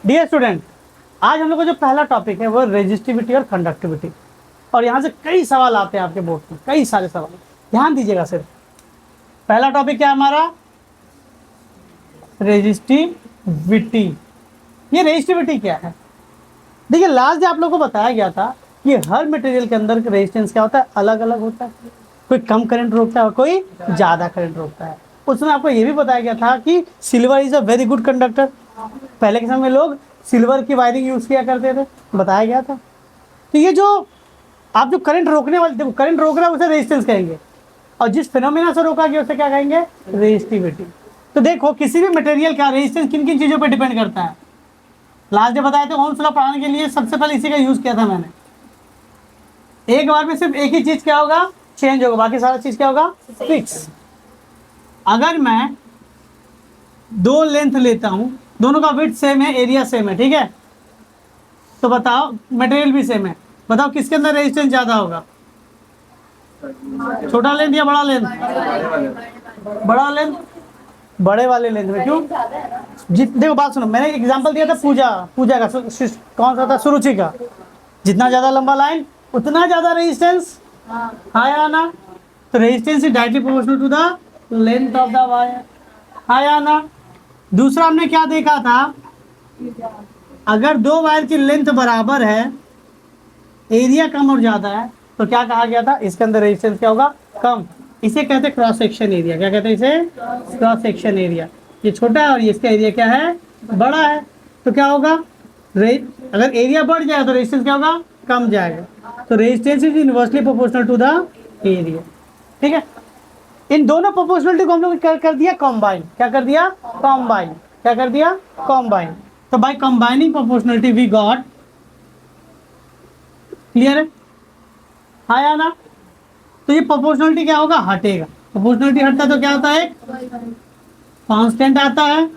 Dear student, आज हम लोग का जो पहला टॉपिक है वो रेजिस्टिविटी और कंडक्टिविटी। और यहाँ से कई सवाल आते हैं आपके बोर्ड में, कई सारे सवाल। ध्यान दीजिएगा सिर्फ। पहला टॉपिक क्या है हमारा? रेजिस्टिविटी। ये रेजिस्टिविटी क्या है? देखिए, लास्ट डे आप लोगों को बताया गया था कि हर मटेरियल के अंदर रेजिस्टेंस क्या होता है, अलग अलग होता है। कोई कम करंट रोकता है, कोई ज़्यादा करंट रोकता है। उसमें आपको ये भी बताया गया था कि silver is a very good conductor. पहले के समय में लोग सिल्वर की वायरिंग यूज़ किया करते थे, बताया गया था। तो ये जो आप जो करंट रोकने वाले, देखो करंट रोक रहा है उसे रेजिस्टेंस कहेंगे, और जिस फिनोमेना से रोका गया उसे क्या कहेंगे? रेजिस्टिविटी। तो देखो, किसी भी मटेरियल का रेजिस्टेंस किन किन चीज़ों पर डिपेंड करता है? लास्ट डे बताया था, ओम्स लॉ पढ़ाने के लिए सबसे पहले इसी का यूज़ किया था मैंने। एक बार में सिर्फ एक ही चीज़ क्या होगा? चेंज होगा, बाकी सारा चीज़ क्या होगा? फिक्स। अगर मैं दो लेंथ लेता हूँ, दोनों का विड्थ सेम है, एरिया सेम है, ठीक है, तो बताओ मटेरियल भी सेम है, बताओ किसके अंदर रेजिस्टेंस ज़्यादा होगा? छोटा लेंथ या बड़ा लेंथ? बड़ा लेंथ। बड़े वाले लेंथ में क्यों? देखो बात सुनो, मैंने एग्जांपल दिया था पूजा का, कौन सा था? सुरुचि का। जितना ज़्यादा लंबा लाइन उतना ज़्यादा रेजिस्टेंस, हाँ या ना? तो resistance is directly proportional to the length of the wire, हाँ या ना? दूसरा हमने क्या देखा था? अगर दो वायर की लेंथ बराबर है, एरिया कम और ज़्यादा है, तो क्या कहा गया था? इसके अंदर रेजिस्टेंस क्या होगा? कम। इसे कहते हैं क्रॉस सेक्शन एरिया। क्या कहते हैं इसे? Cross section area. ये छोटा है और इसका एरिया क्या है? बड़ा है। तो क्या होगा? अगर एरिया बढ़ जाए तो रेजिस्टेंस क्या होगा? कम जाएगा। तो resistance is inversely proportional to the area, ठीक है। इन दोनों प्रोपोर्शनलिटी को हम लोग कर दिया कॉम्बाइन। क्या कर दिया? कॉम्बाइन। क्या कर दिया? कॉम्बाइन। तो by combining proportionality we got, clear है, हाँ या ना? तो ये प्रोपोर्शनलिटी क्या होगा? हटेगा। प्रोपोर्शनलिटी हटता है तो क्या होता है? कांस्टेंट आता है।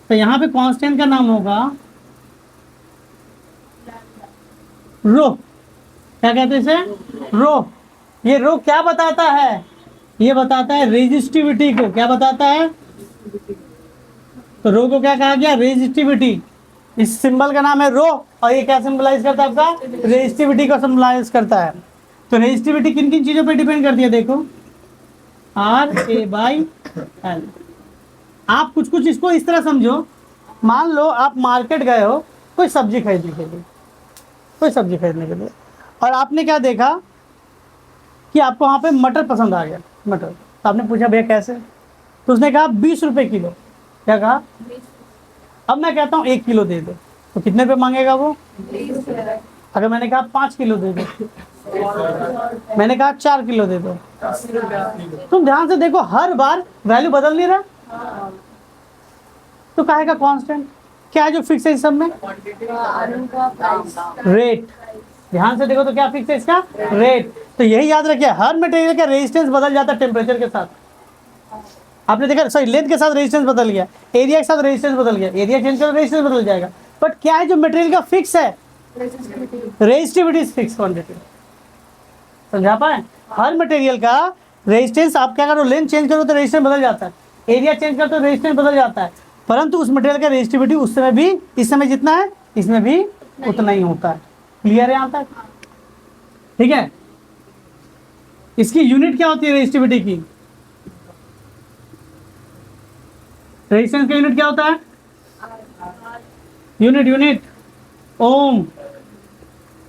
तो यहाँ पे कांस्टेंट का नाम होगा रो। क्या कहते हैं इसे? रो। ये रो क्या बताता है? ये बताता है रेजिस्टिविटी को। क्या बताता है? तो रो को क्या कहा गया? रेजिस्टिविटी। इस सिंबल का नाम है रो, और ये क्या सिंबलाइज करता है? आपका रेजिस्टिविटी को सिंबलाइज करता है। तो रेजिस्टिविटी किन किन चीजों पे डिपेंड करती है? देखो, RA/L। आप कुछ कुछ इसको इस तरह समझो, मान लो आप मार्केट गए हो कोई सब्जी खरीदने के लिए, और आपने क्या देखा कि आपको वहाँ पे मटर पसंद आ गया, मटर। तो आपने पूछा भैया कैसे? तो उसने कहा 20 रुपये किलो। क्या कहा? अब मैं कहता हूँ 1 किलो दे दो, तो कितने रुपये मांगेगा वो? अगर मैंने कहा 5 किलो दे दो, मैंने कहा 4 किलो दे दो, तुम ध्यान से देखो, हर बार वैल्यू बदल नहीं रहा। तो काहे का कांस्टेंट? क्या है जो फिक्स है इस सब में? रेट। ध्यान से देखो तो क्या फिक्स है इसका? रेट। तो यही याद रखिए, हर मटेरियल का रेजिस्टेंस बदल जाता है टेम्परेचर के साथ। आपने देखा, सॉरी, लेंथ के साथ रेजिस्टेंस बदल गया, एरिया के साथ रेजिस्टेंस बदल गया, एरिया चेंज कर रेजिस्टेंस बदल जाएगा। बट क्या है जो मटेरियल का फिक्स है? Resistivity fix quantity. समझा पाए? हर मटेरियल का रेजिस्टेंस, आप क्या करो, लेंथ चेंज करो तो रेजिस्टेंस बदल जाता है, एरिया चेंज करो तो रेजिस्टेंस बदल जाता है, परंतु उस मटेरियल का रेजिस्टिविटी उस समय भी, इस समय जितना है इसमें भी उतना ही होता है। क्लियर है यहाँ तक? ठीक है। इसकी यूनिट क्या होती है रेजिस्टिविटी की? रेजिस्टेंस का यूनिट क्या होता है? यूनिट ओम।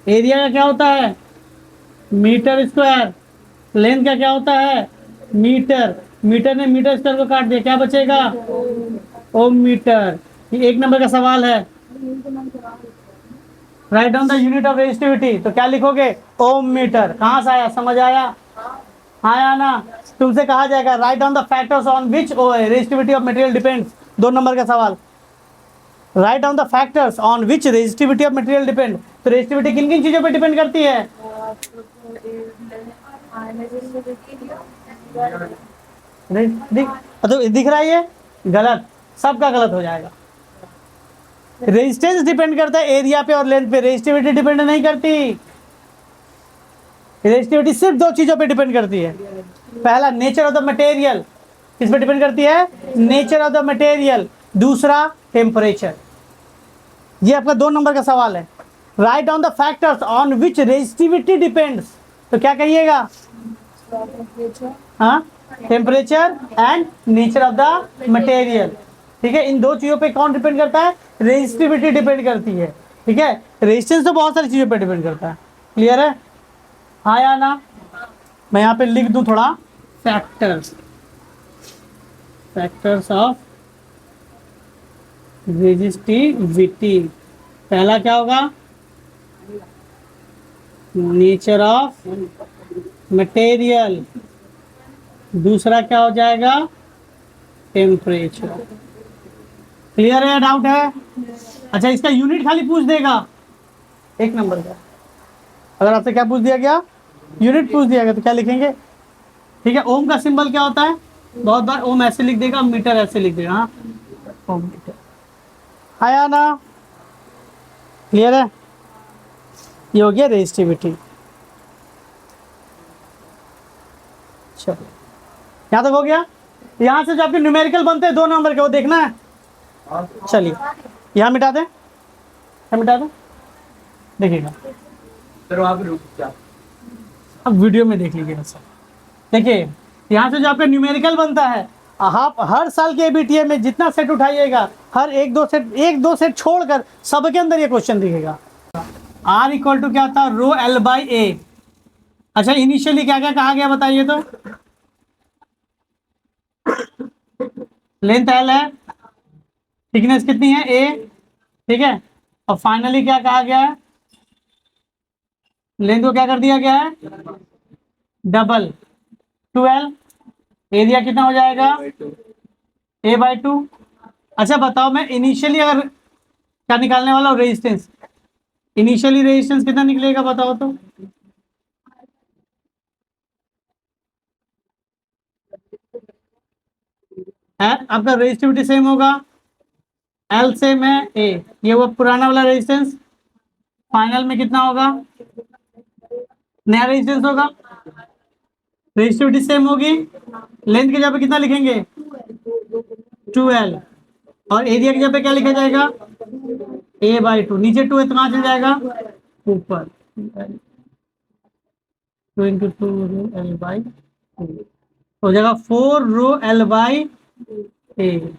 एरिया का क्या होता है? Metre square. लेंथ का क्या होता है? मीटर। मीटर ने मीटर स्क्वायर को काट दिया, क्या बचेगा? ओम मीटर। ये 1 नंबर का सवाल है। Write down the unit of resistivity. तो क्या लिखोगे? ओम मीटर। कहाँ से आया? समझ आया? हाँ या ना? तुमसे कहा जाएगा write down the factors on which resistivity of material depends. 2 number का सवाल। Write down the factors on which resistivity of material depend. तो रेजिस्टिविटी किन किन चीजों पर डिपेंड करती है? तो दिख रहा है ये गलत, सबका गलत हो जाएगा। रेजिस्टेंस डिपेंड करता है एरिया पे और लेंथ पे, रेजिस्टिविटी डिपेंड नहीं करती। रेजिस्टिविटी सिर्फ 2 चीजों पे डिपेंड करती है। पहला, नेचर ऑफ द मटेरियल। किस पे डिपेंड करती है? Nature of the material. दूसरा टेम्परेचर। ये आपका 2 नंबर का सवाल है। Write down the factors on which resistivity depends. तो क्या कहिएगा? हाँ, temperature and nature of the material. ठीक है, इन दो चीजों पे कौन डिपेंड करता है? रेजिस्टिविटी डिपेंड करती है। ठीक है, रेजिस्टेंस तो बहुत सारी चीजों पे डिपेंड करता है। क्लियर है? हाँ या ना? मैं यहाँ पे लिख दूं थोड़ा, फैक्टर्स, फैक्टर्स ऑफ रेजिस्टिविटी। पहला क्या होगा? Nature of material. दूसरा क्या हो जाएगा? टेम्परेचर। क्लियर है? डाउट है? अच्छा, इसका यूनिट खाली पूछ देगा 1 नंबर का। अगर आपसे क्या पूछ दिया गया? यूनिट पूछ दिया गया तो क्या लिखेंगे? ठीक है, ओम का सिंबल क्या होता है? बहुत बार ओम ऐसे लिख देगा, मीटर ऐसे लिख देगा। हाँ, ओम मीटर। आया ना? क्लियर है? ये हो गया रेजिस्टिविटी। चलो, यहाँ तक हो गया। यहाँ से जो आपके न्यूमेरिकल बनते हैं 2 नंबर के, वो देखना है। चलिए, यहाँ मिटा दें, यहाँ मिटा दें, देखिएगा। अब वीडियो में देख लीजिएगा सर। देखिए, यहाँ से जो आपका न्यूमेरिकल बनता है, आप हर साल के एबीटीए में जितना सेट उठाइएगा, हर एक दो सेट छोड़कर सबके अंदर ये क्वेश्चन दिखेगा। आर इक्वल टू क्या था? रो एल बाई ए। अच्छा, इनिशियली क्या क्या कहा गया बताइए तो? लेंथ एल है, थिकनेस कितनी है? ए। ठीक है, और फाइनली क्या कहा गया है? लेंथ को क्या कर दिया गया है? डबल 12। एरिया कितना हो जाएगा? A/2। अच्छा बताओ, मैं इनिशियली अगर क्या निकालने वाला हूँ? रेजिस्टेंस। इनिशियली रेजिस्टेंस कितना निकलेगा बताओ तो? आपका रेजिस्टिविटी सेम होगा, एल सेम है, ए। ये वो पुराना वाला रेजिस्टेंस। फाइनल में कितना होगा? नया रेजिस्टेंस होगा। रेजिस्टिविटी सेम होगी। लेंथ की जगह पे कितना लिखेंगे? 2L। और एरिया की जगह पे क्या लिखा जाएगा? A/2। नीचे 2 है तो कहाँ चल जाएगा? ऊपर। 2 इंटू 2 रो एल बाई हो जाएगा 4 रो एल बाई ए।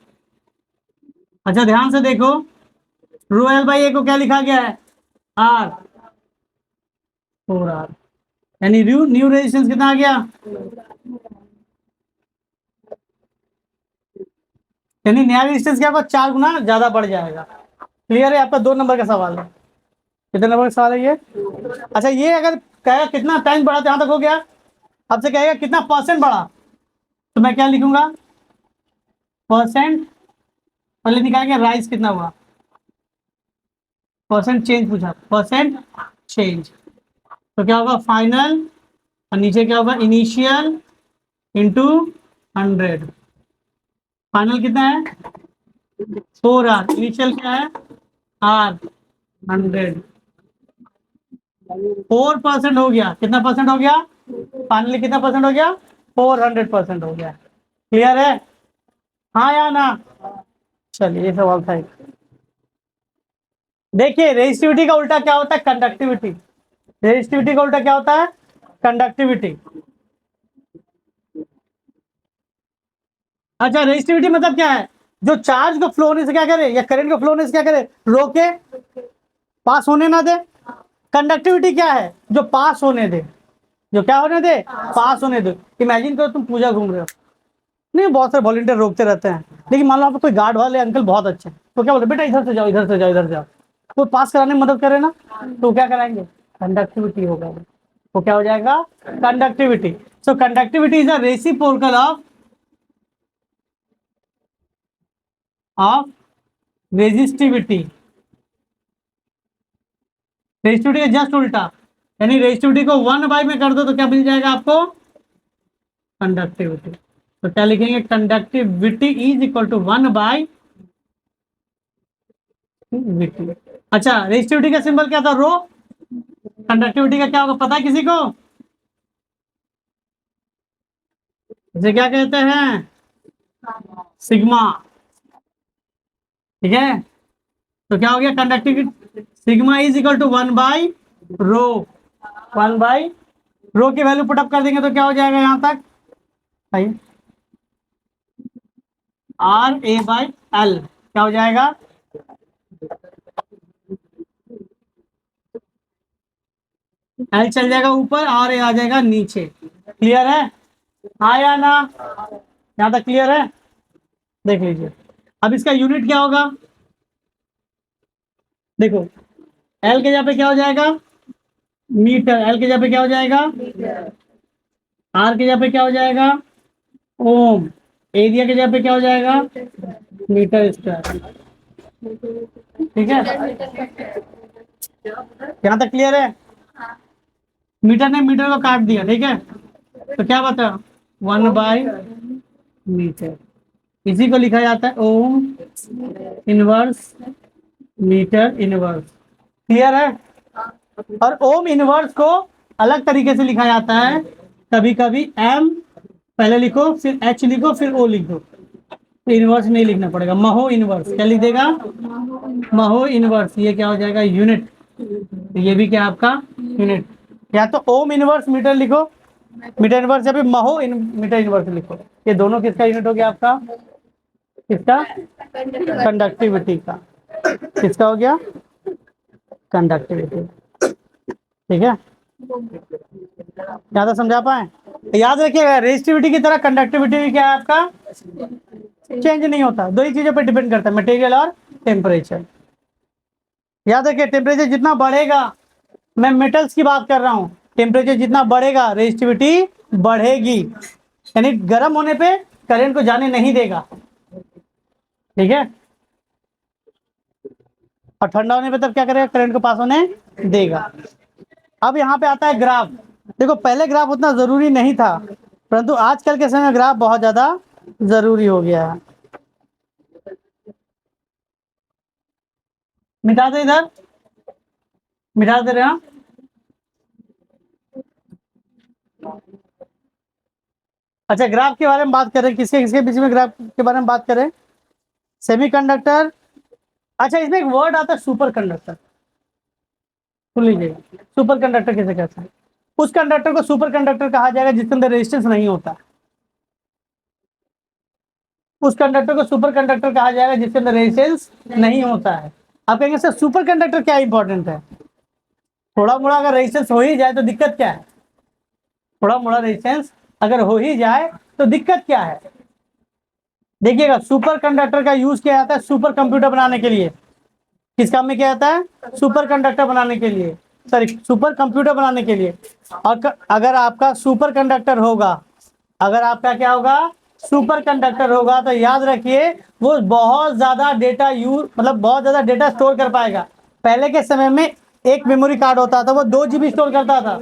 अच्छा, ध्यान से देखो, रो एल बाई ए को क्या लिखा गया है? Are, 4R। यानी न्यू रेजिस्टेंस कितना आ गया? यानी नया रेजिस्टेंस क्या होगा? 4 गुना ज्यादा बढ़ जाएगा। क्लियर है? आपका 2 नंबर का सवाल है। कितने नंबर का सवाल है ये? अच्छा, ये अगर कहेगा कितना टाइम बढ़ा तो यहाँ तक हो गया। आपसे कहेगा कितना परसेंट बढ़ा, तो मैं क्या लिखूंगा? परसेंट। पहले निकालेंगे राइज कितना हुआ। परसेंट चेंज पूछा, परसेंट चेंज। तो क्या होगा? फाइनल, और नीचे क्या होगा? Initial into 100। फाइनल कितना है? 4R। इनिशियल क्या है? R 100। 4% हो गया। कितना परसेंट हो गया? फाइनली कितना परसेंट हो गया? 400% हो गया। क्लियर है? हाँ या ना? चलिए, ये सवाल था। देखिए, रेजिस्टिविटी का उल्टा क्या होता है? कंडक्टिविटी। रेजिस्टिविटी का उल्टा क्या होता है? कंडक्टिविटी। अच्छा, रेजिस्टिविटी मतलब क्या है? जो चार्ज को फ्लो होने से क्या करे, या करंट को फ्लो होने से क्या करे? रोके, पास होने ना दे। कंडक्टिविटी क्या है? जो पास होने दे। जो क्या होने दे? पास होने दे। इमेजिन करो तुम पूजा घूम रहे हो, नहीं, बहुत सारे वॉलंटियर रोकते रहते हैं, लेकिन मान लो आप कोई गार्ड वाले अंकल बहुत अच्छे हैं, तो क्या बोलते? बेटा इधर से जाओ, इधर से जाओ, इधर से जाओ। तो पास कराने में मदद करे ना, तो क्या कराएंगे? कंडक्टिविटी होगा। वो क्या हो जाएगा? Conductivity. So conductivity is a reciprocal of resistivity. Resistivity का जस्ट उल्टा, यानी रेजिस्टिविटी को 1/, में कर दो तो क्या मिल जाएगा आपको? कंडक्टिविटी। तो क्या लिखेंगे? Conductivity is equal to 1/VT। अच्छा, रेजिस्टिविटी का सिंबल क्या था? रो। कंडक्टिविटी का क्या होगा पता है किसी को? इसे क्या कहते हैं? सिग्मा। ठीक है, तो क्या हो गया conductivity sigma is equal to 1/रो, 1/रो की वैल्यू पुटअप कर देंगे तो क्या हो जाएगा यहाँ तक भाई, RA/L क्या हो जाएगा, L चल जाएगा ऊपर, RA आ जाएगा नीचे। क्लियर है, हाँ या ना, यहाँ तक क्लियर है, देख लीजिए। अब इसका यूनिट क्या होगा, देखो L के जगह पे क्या हो जाएगा मीटर, L के जगह पे क्या हो जाएगा, R के जगह पे क्या हो जाएगा ओम, एरिया के जगह पे क्या हो जाएगा मीटर स्क्वायर। ठीक है, यहाँ तक क्लियर है, मीटर ने मीटर को काट दिया, ठीक है, तो क्या बता 1/मीटर, इसी को लिखा जाता है ohm inverse metre inverse. Clear है, और ओम इनवर्स को अलग तरीके से लिखा जाता है, कभी कभी एम पहले लिखो फिर एच लिखो फिर ओ लिखो, तो इनवर्स नहीं लिखना पड़ेगा, महो इनवर्स क्या लिख देगा, महो इनवर्स, ये क्या हो जाएगा यूनिट, तो ये भी क्या आपका यूनिट, या तो ओम इनवर्स मीटर लिखो, मीटर इनवर्स, या फिर महो मीटर इनवर्स लिखो, ये दोनों किसका यूनिट हो गया आपका, किसका, कंडक्टिविटी का, किसका हो गया कंडक्टिविटी। ठीक है, ज्यादा समझा पाए, याद रखिएगा रेजिस्टिविटी की तरह कंडक्टिविटी भी क्या है आपका चेंज नहीं होता, दो ही चीजों पर डिपेंड करता है, मटेरियल और टेम्परेचर। याद रखिए टेम्परेचर जितना बढ़ेगा, मैं मेटल्स की बात कर रहा हूँ, टेम्परेचर जितना बढ़ेगा रेजिस्टिविटी बढ़ेगी, यानी गर्म होने पे करंट को जाने नहीं देगा, ठीक है, और ठंडा होने पे तब क्या करेगा करंट को पास होने देगा। अब यहाँ पे आता है ग्राफ, देखो पहले ग्राफ उतना जरूरी नहीं था, परंतु आजकल के समय में ग्राफ बहुत ज्यादा जरूरी हो गया है। मिटा दे इधर, मिटा दे रहे हैं, अच्छा ग्राफ के बारे में बात करें, किसके किसके बीच में ग्राफ के बारे में बात करें, सेमीकंडक्टर, अच्छा इसमें एक वर्ड आता है सुपर कंडक्टर, सुन लीजिएगा, सुपर कंडक्टर किसे कहते हैं, उस कंडक्टर को सुपर कंडक्टर कहा जाएगा जिसके अंदर रेजिस्टेंस नहीं होता, उस कंडक्टर को सुपर कंडक्टर कहा जाएगा जिसके अंदर रेजिस्टेंस नहीं होता है। आप कहेंगे सर सुपर कंडक्टर क्या इंपॉर्टेंट है, थोड़ा मोड़ा अगर रेजिस्टेंस हो ही जाए तो दिक्कत क्या है, थोड़ा मोड़ा रेजिस्टेंस अगर हो ही जाए तो दिक्कत क्या है, देखिएगा सुपर कंडक्टर का यूज किया जाता है सुपर कंप्यूटर बनाने के लिए, किस काम में किया जाता है सुपर कंडक्टर बनाने के लिए, सॉरी सुपर कंप्यूटर बनाने के लिए। और अगर आपका सुपर कंडक्टर होगा, अगर आपका क्या होगा सुपर कंडक्टर होगा, तो याद रखिए वो बहुत ज्यादा डेटा यूज, मतलब बहुत ज्यादा डेटा स्टोर कर पाएगा। पहले के समय में एक मेमोरी कार्ड होता था, वो 2 GB स्टोर करता था,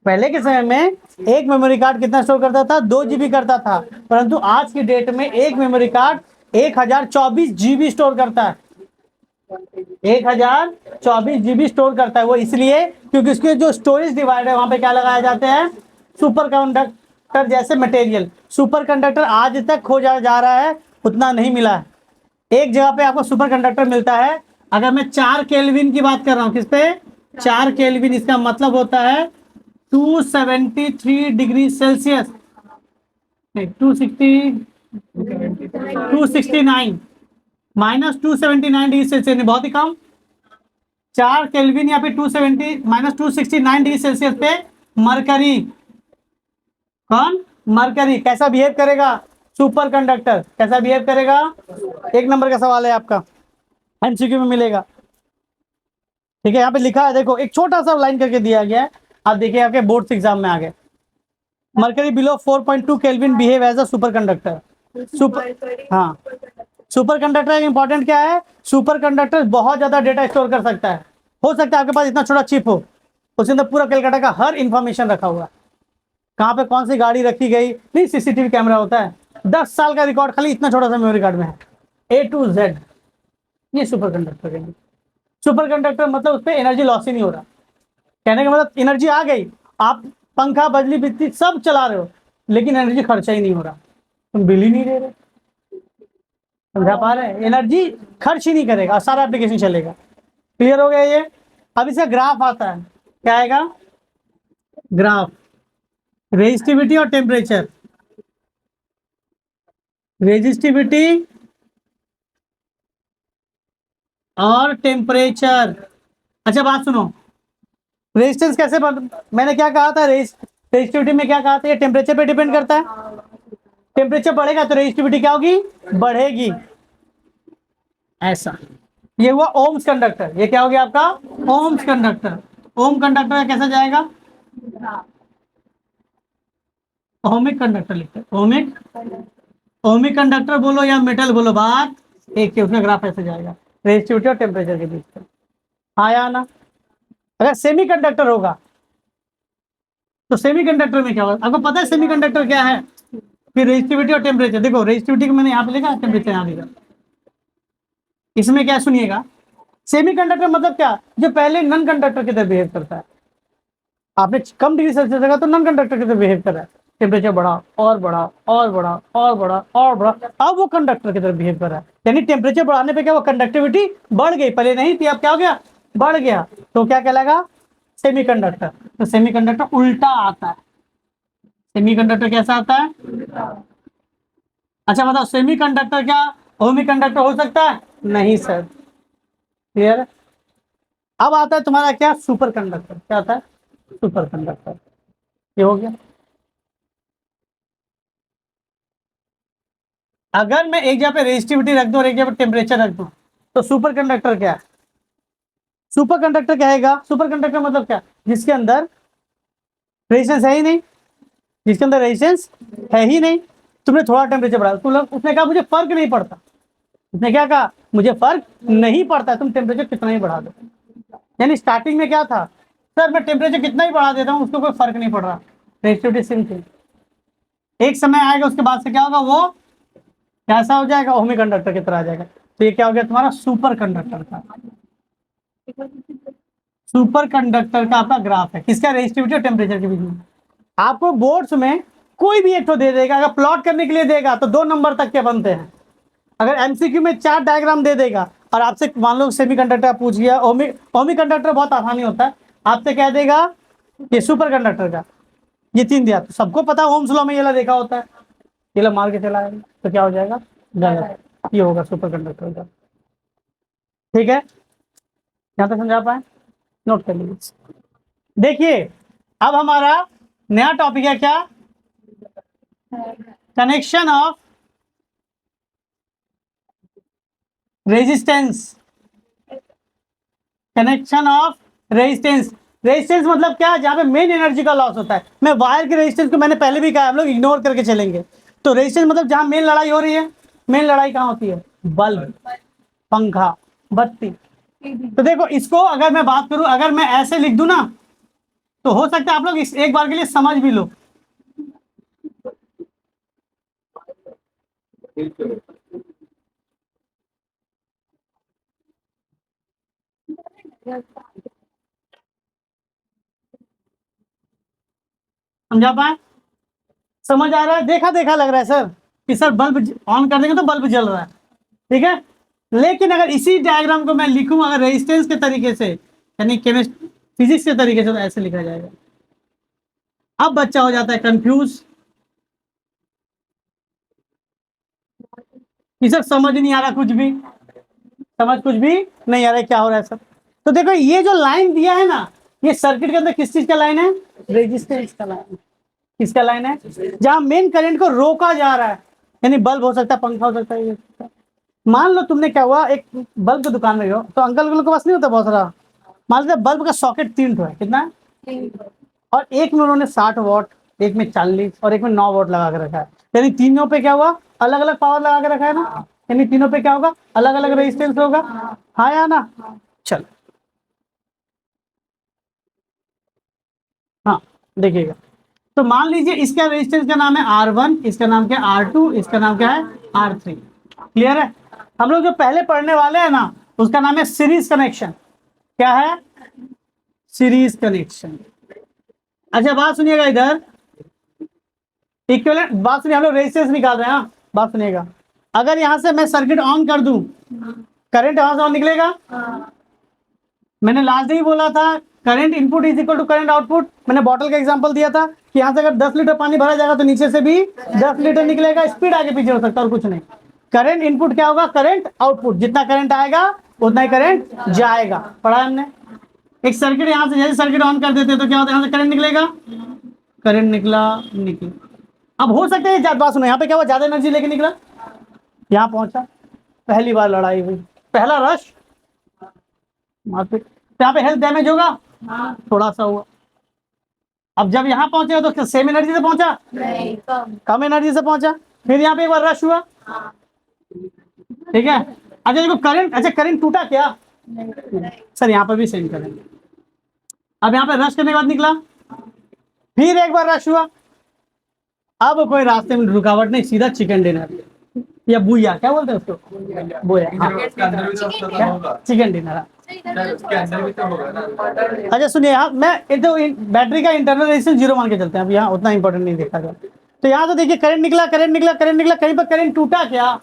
पहले के समय में एक मेमोरी कार्ड कितना स्टोर करता था 2 GB करता था, परंतु आज की डेट में एक मेमोरी कार्ड 1024 GB स्टोर करता है, 1024 GB स्टोर करता है। वो इसलिए क्योंकि उसके जो स्टोरेज डिवाइड है वहां पे क्या लगाए जाते हैं सुपर कंडक्टर जैसे मटेरियल। सुपर कंडक्टर आज तक खोजा जा रहा है, उतना नहीं मिला है। एक जगह पे आपको सुपर कंडक्टर मिलता है, अगर मैं 4 केल्विन की बात कर रहा हूँ, किस पे 4 केल्विन, इसका मतलब होता है 273 degree Celsius, 269 minus 279 degree Celsius, बहुत ही कम, 4 केल्विन या फिर 270 माइनस 269 डिग्री सेल्सियस पे मरकरी, कौन मरकरी कैसा बिहेव करेगा, सुपर कंडक्टर कैसा बिहेव करेगा, 1 नंबर का सवाल है आपका, एमसीक्यू में मिलेगा। ठीक है, यहाँ पे लिखा है देखो, एक छोटा सा लाइन करके दिया गया है, आप देखिए आपके बोर्ड एग्जाम में आ गए, mercury below 4.2 kelvin behave as a superconductor. Super, हाँ सुपर कंडक्टर इंपॉर्टेंट क्या है, सुपर कंडक्टर बहुत ज्यादा डेटा स्टोर कर सकता है। हो सकता है आपके पास इतना छोटा चिप हो, उसके अंदर पूरा कलकत्ता का हर इंफॉर्मेशन रखा हुआ, कहाँ पे कौन सी गाड़ी रखी गई, नहीं सीसीटीवी कैमरा होता है, 10 साल का रिकॉर्ड खाली इतना छोटा सा मेमोरी कार्ड में है, A to Z। ये सुपर कंडक्टर है। सुपर कंडक्टर मतलब उस पर एनर्जी लॉस ही नहीं हो रहा, कहने का मतलब एनर्जी आ गई, आप पंखा बिजली बिजली सब चला रहे हो लेकिन एनर्जी खर्चा ही नहीं हो रहा, तुम बिल ही नहीं दे रहे, समझा पा रहे हैं? एनर्जी खर्च ही नहीं करेगा, सारा एप्लीकेशन चलेगा। क्लियर हो गया ये? अब इसका ग्राफ आता है, क्या आएगा? ग्राफ रेजिस्टिविटी और टेम्परेचर, रेजिस्टिविटी और टेम्परेचर। अच्छा बात सुनो, रेजिस्टेंस कैसे मैंने क्या कहा था, रेजिस्टिविटी में क्या कहा था, ये टेम्परेचर पे डिपेंड करता है। टेम्परेचर बढ़ेगा तो रेजिस्टिविटी क्या होगी? बढ़ेगी। ऐसा, ये हुआ ओम्स कंडक्टर। ये क्या हो गया आपका? Ohms conductor. ओम कंडक्टर कैसा जाएगा? ओमिक कंडक्टर लिखते हैं, ओमिक। ओमिक कंडक्टर बोलो या मेटल बोलो, बात एक ही, उसका ग्राफ ऐसे जाएगा, रेजिस्टिविटी और टेम्परेचर के बीच में। हाँ या ना? अगर सेमी कंडक्टर होगा तो सेमी कंडक्टर में क्या होगा? आपको पता है सेमी कंडक्टर क्या है? फिर रेजिस्टिविटी और टेम्परेचर। देखो रेजिस्टिविटी को मैंने यहाँ पे लिखा, टेम्परेचर यहाँ लिखा। इसमें क्या सुनिएगा, सेमी कंडक्टर मतलब क्या? जो पहले नॉन कंडक्टर की तरह बिहेव करता है। आपने कम डिग्री सेल्सियस रखा तो नॉन कंडक्टर की तरह बिहेव कर रहा है, टेम्परेचर बढ़ा और बढ़ा और बढ़ा और बढ़ा और बढ़ा, अब वो कंडक्टर की तरह बिहेव कर रहा है। यानी टेम्परेचर बढ़ाने पे क्या, वो कंडक्टिविटी बढ़ गई, पहले नहीं थी, अब क्या हो गया? बढ़ गया। तो क्या कहलाएगा? सेमीकंडक्टर। तो सेमीकंडक्टर उल्टा आता है। सेमीकंडक्टर कैसा आता है? अच्छा बताओ, सेमीकंडक्टर क्या ओमिक कंडक्टर हो सकता है? नहीं सर। क्लियर? अब आता है तुम्हारा क्या? Super conductor. क्या आता है? Super conductor. ये हो गया। अगर मैं एक जगह पे रेजिस्टिविटी रख दूं और एक जगह पे टेम्परेचर रख दूं तो सुपर कंडक्टर क्या है? सुपर कंडक्टर क्या है? सुपर कंडक्टर मतलब क्या? जिसके अंदर रेजिस्टेंस है ही नहीं, जिसके अंदर रेजिस्टेंस है ही नहीं। तुमने थोड़ा टेम्परेचर बढ़ाया, उसने कहा मुझे फर्क नहीं पड़ता। उसने क्या कहा? मुझे फर्क नहीं पड़ता, तुम टेम्परेचर कितना ही बढ़ा दो। यानी स्टार्टिंग में क्या था, सर मैं टेम्परेचर कितना ही बढ़ा देता हूँ, उसको कोई फर्क नहीं पड़ रहा। रेजिस्टिविटी सेम थी। एक समय आएगा उसके बाद से क्या होगा, वो कैसा हो जाएगा? ओमिक कंडक्टर की तरह आ जाएगा। तो ये क्या हो गया तुम्हारा? सुपर कंडक्टर का। सुपर कंडक्टर का आपका ग्राफ है, किसका? रेजिस्टिविटी और टेम्परेचर के बीच में। आपको बोर्ड्स में कोई भी एक तो दे देगा, अगर प्लॉट करने के लिए देगा तो 2 नंबर तक के बनते हैं। अगर एमसीक्यू में 4 डायग्राम दे देगा और आपसे मान लो सेमीकंडक्टर पूछ गया, ओमिक कंडक्टर बहुत आसानी होता है, आपसे कह देगा ये सुपर कंडक्टर का, ये 3 दिया तो सबको पता है ओम्स लॉ में ये ला देखा होता है, ये ला मार के चला आएगा, तो क्या हो जाएगा? गलत। ये होगा सुपर कंडक्टर का। ठीक है, यहाँ तक समझा पाए? नोट कर लीजिए। देखिए अब हमारा नया टॉपिक है क्या? Connection of resistance. Connection of resistance. Resistance मतलब क्या? जहां पे मेन एनर्जी का लॉस होता है। मैं वायर के रेजिस्टेंस को मैंने पहले भी कहा, हम लोग इग्नोर करके चलेंगे। तो रेजिस्टेंस मतलब जहां मेन लड़ाई हो रही है। मेन लड़ाई कहां होती है? बल्ब, पंखा, बत्ती। तो देखो इसको अगर मैं बात करूं, अगर मैं ऐसे लिख दूं ना, तो हो सकता है आप लोग इस एक बार के लिए समझ भी लो। समझा पाए? समझ आ रहा है? देखा देखा लग रहा है सर कि सर बल्ब ऑन कर देंगे तो बल्ब जल रहा है, ठीक है। लेकिन अगर इसी डायग्राम को मैं लिखूं अगर रेजिस्टेंस के तरीके से, यानी केमिस्ट फिजिक्स के तरीके से, तो ऐसे लिखा जाएगा। अब बच्चा हो जाता है कंफ्यूज कि सर समझ नहीं आ रहा, कुछ भी समझ कुछ भी नहीं आ रहा है, क्या हो रहा है सर। तो देखो ये जो लाइन दिया है ना, ये सर्किट के अंदर किस चीज का लाइन है? रेजिस्टेंस का लाइन। किसका लाइन है? जहां मेन करंट को रोका जा रहा है, यानी बल्ब हो सकता है, पंखा हो सकता है, ये हो सकता है। मान लो तुमने क्या हुआ, एक बल्ब की दुकान में गए हो, तो अंकल के पास नहीं होता बहुत सारा, मान लो बल्ब का सॉकेट 3 ठो है, कितना है? और एक में उन्होंने 60 वॉट, एक में 40 और एक में 9 वॉट लगा के रखा है। यानी तीनों पे क्या हुआ? अलग अलग पावर लगा के रखा है ना, यानी तीनों पे क्या होगा? अलग अलग रेजिस्टेंस होगा। हाँ या ना? चलो हाँ देखिएगा, तो मान लीजिए इसका रेजिस्टेंस का नाम है R1, इसका नाम क्या है? R2, इसका नाम क्या है? R3। क्लियर है? हम लोग जो पहले पढ़ने वाले हैं ना, उसका नाम है सीरीज कनेक्शन। क्या है? Series connection. अच्छा बात सुनिएगा इधर, इक्विवेलेंट बात सुनिए, हम लोग रेजिस्टेंस निकाल रहे हैं। हाँ बात सुनिएगा, अगर यहाँ से मैं सर्किट ऑन कर दूं, करंट यहाँ से ऑन निकलेगा। मैंने लास्ट ही बोला था current input is equal to current output. मैंने बॉटल का एग्जांपल दिया था कि यहाँ से अगर 10 लीटर पानी भरा जाएगा तो नीचे से भी 10 लीटर निकलेगा। स्पीड आगे पीछे हो सकता है और कुछ नहीं। करंट इनपुट क्या होगा, करंट आउटपुट। जितना करंट आएगा उतना ही करंट जाएगा। पढ़ा हमने। एक सर्किट यहाँ से जैसे सर्किट ऑन कर देते तो क्या होता है, यहाँ से करंट निकलेगा, करंट निकला। अब हो सकता है बात सुनो, यहाँ पे क्या हुआ, ज्यादा एनर्जी लेके निकला, यहाँ पहुंचा, पहली बार लड़ाई हुई, पहला रश, यहाँ पे हेल्थ डैमेज होगा, थोड़ा सा हुआ। अब जब यहाँ पहुंचे तो सेम एनर्जी से पहुंचा नहीं, कम एनर्जी से पहुंचा। फिर यहाँ पे एक बार रश हुआ, ठीक है। अच्छा देखो करंट, अच्छा करंट टूटा क्या, सर यहाँ पर भी सेम करंट। अब यहाँ पे रश करने के बाद निकला, फिर एक बार रश हुआ। अब कोई रास्ते में रुकावट नहीं, सीधा चिकन डिनर या बुया, क्या बोलते हैं उसको, बुया, चिकन डिनर। अच्छा सुनिए, यहाँ मैं तो बैटरी का इंटरनल रेजिस्टेंस 0 मान के चलते हैं। अब यहाँ उतना इंपॉर्टेंट नहीं देखा गया। तो यहाँ तो देखिए करंट निकला, करंट निकला, करंट निकला, कहीं पर करंट टूटा क्या,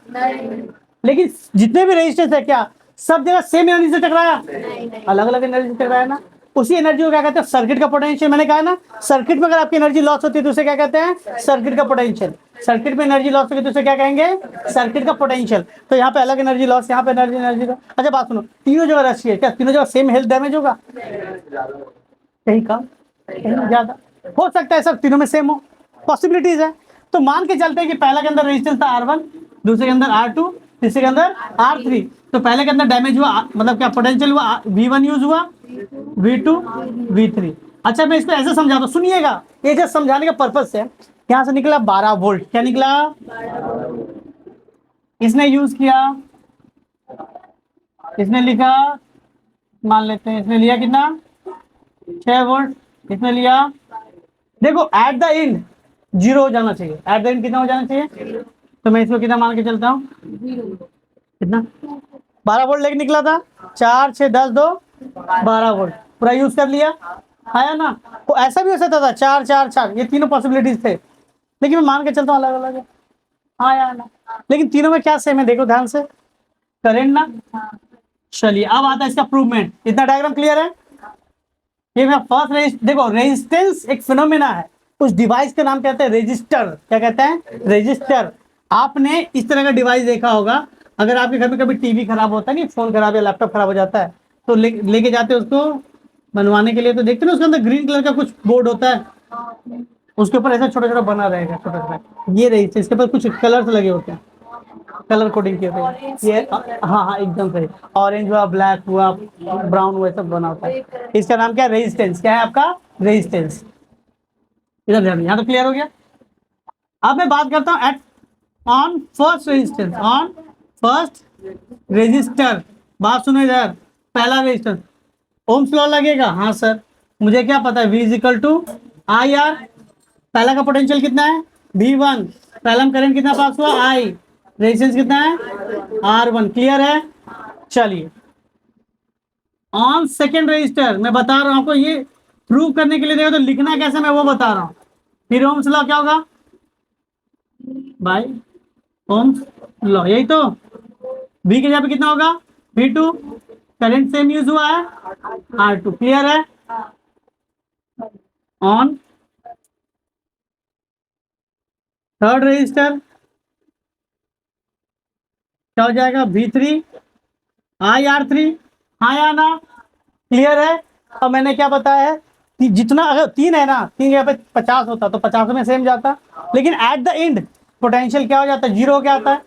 लेकिन जितने भी रेजिस्टेंस है क्या सब जगह सेम एनर्जी से टकराया, अलग अलग एनर्जी से टकराया ना। उसी एनर्जी को क्या कहते हैं, सर्किट का पोटेंशियल। मैंने कहा ना, सर्किट में अगर आपकी एनर्जी लॉस होती है तो उसे क्या कहते हैं, सर्किट का पोटेंशियल। सर्किट में एनर्जी लॉस होगी तो उसे क्या कहेंगे, सर्किट का पोटेंशियल। तो यहाँ पे अलग एनर्जी लॉस, यहाँ पे एनर्जी लॉस। अच्छा बात सुनो, तीनों जगह रश है, क्या तीनों जगह सेम हेल्थ डैमेज होगा, कहीं कम कहीं ज्यादा, हो सकता है सर तीनों में सेम हो, पॉसिबिलिटीज है। तो मान के चलते हैं कि पहला के अंदर रेजिस्टेंस था R1, दूसरे के अंदर R2, तीसरे के अंदर R3। तो पहले के अंदर डैमेज हुआ, मतलब क्या पोटेंशियल हुआ, V1 यूज हुआ, V2, V3। अच्छा मैं इसको ऐसे समझाता हूं, सुनिएगा, ये जस्ट समझाने का पर्पज से। यहां से निकला 12 वोल्ट, क्या निकला, इसने यूज किया, इसने लिखा, मान लेते हैं इसने लिया कितना, 6 वोल्ट, इसने लिया। देखो एट द एंड 0 हो जाना चाहिए, एट द एंड कितना हो जाना चाहिए, तो मैं इसको कितना मान के चलता हूँ, कितना, 12 वोल्ट लेके निकला था, 4 6 10 2 12 वोल्ट पूरा यूज कर लिया, आया ना। तो ऐसा भी हो सकता था 4 4 4, ये तीनों पॉसिबिलिटीज थे, लेकिन मैं मान के चलता हूँ अलग अलग है, आया ना। लेकिन तीनों में क्या सेम है, देखो ध्यान से, करेंट ना। चलिए अब आता है इसका प्रूवमेंट। इतना डायग्राम क्लियर है। ये मैं फर्स्ट देखो, रेजिस्टेंस एक फिनोमेना है, उस डिवाइस का नाम कहते हैं रेजिस्टर। क्या कहते हैं, रेजिस्टर। आपने इस तरह का डिवाइस देखा होगा, अगर आपके घर में कभी टीवी खराब होता है, नहीं फोन खराब या लैपटॉप खराब हो जाता है, तो लेके जाते हैं उसको बनवाने के लिए, तो देखते हैं उसके अंदर ग्रीन कलर का कुछ बोर्ड होता है, उसके ऊपर ऐसा छोटा छोटा बना रहेगा, छोटा छोटा, ये रजिस्टर, इसके ऊपर कुछ कलर्स लगे होते हैं, कलर कोडिंग किए थे ये, हाँ हाँ एकदम सही, ऑरेंज हुआ, ब्लैक हुआ, ब्राउन हुआ, सब बना होता है। इसका नाम क्या है, रेजिस्टेंस। क्या है आपका, रेजिस्टेंस। इधर ध्यान, यहाँ तो क्लियर हो गया। अब मैं बात करता हूँ at on first resistance, on first resistor. बात सुनो इधर, पहला रेजिस्टेंस, ओम्स लॉ लगेगा, हाँ सर, मुझे क्या पता है, V is equal to I R. पहला का पोटेंशियल कितना है, V1, पहला में करंट कितना पास हुआ, I, रेजिस्टेंस कितना है, R1। क्लियर है। चलिए ऑन सेकेंड रेजिस्टर, मैं बता रहा हूं आपको, ये प्रूव करने के लिए देखो तो लिखना कैसे मैं वो बता रहा हूं। फिर ओम्स लॉ क्या होगा भाई, ओम्स लॉ, यही तो, V के जगह पे कितना होगा, V2, करंट सेम यूज हुआ है, R2। क्लियर है। ऑन थर्ड रेजिस्टर क्या हो जाएगा, V3 IR3, हाँ या ना, क्लियर है। और मैंने क्या बताया है कि जितना, अगर 3 है ना, 3 जगह पे 50 होता तो 50 में सेम जाता, लेकिन एट द एंड पोटेंशियल क्या हो जाता है, 0 हो, क्या आता है।